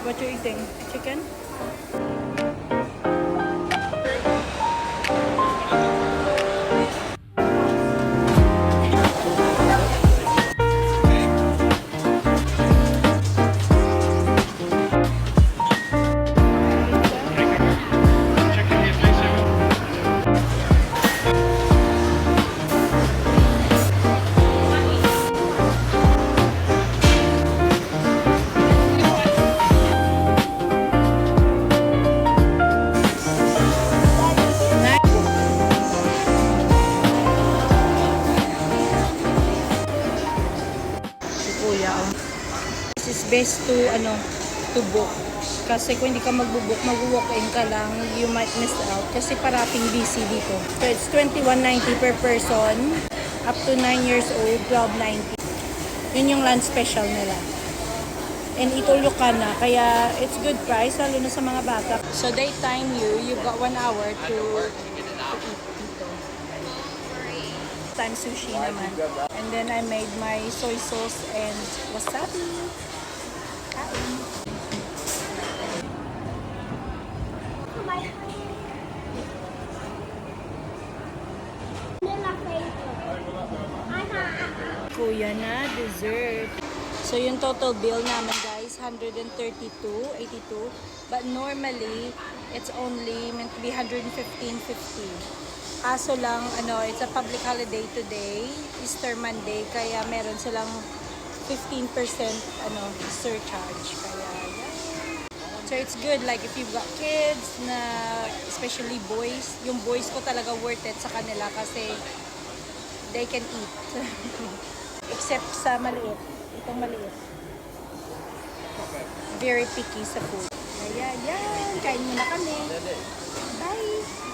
What you eating? Chicken? Kuya. This is best to to book. Kasi kung hindi ka magbo-book, mag-walk-in ka lang, you might miss out. Kasi parating busy dito. So it's 21.90 per person. Up to 9 years old, 12.90. Yun yung lunch special nila. And itulyo ka na, kaya it's good price, lalo na sa mga bata. So daytime you've got 1 hour to eat dito. Time sushi naman. And then I made my soy sauce and wasabi. Kain. Kuya na dessert. So yung total bill naman guys, 132.82. But normally, it's only meant to be 115.50. Kaso lang, it's a public holiday today, Easter Monday, kaya meron silang 15% surcharge. Kaya, yeah. So it's good, like if you've got kids, na especially boys, yung boys ko talaga worth it sa kanila kasi they can eat. Except sa maliit. Itong maliit. Very picky sa food. Kaya, yan. Kain muna kami. Bye!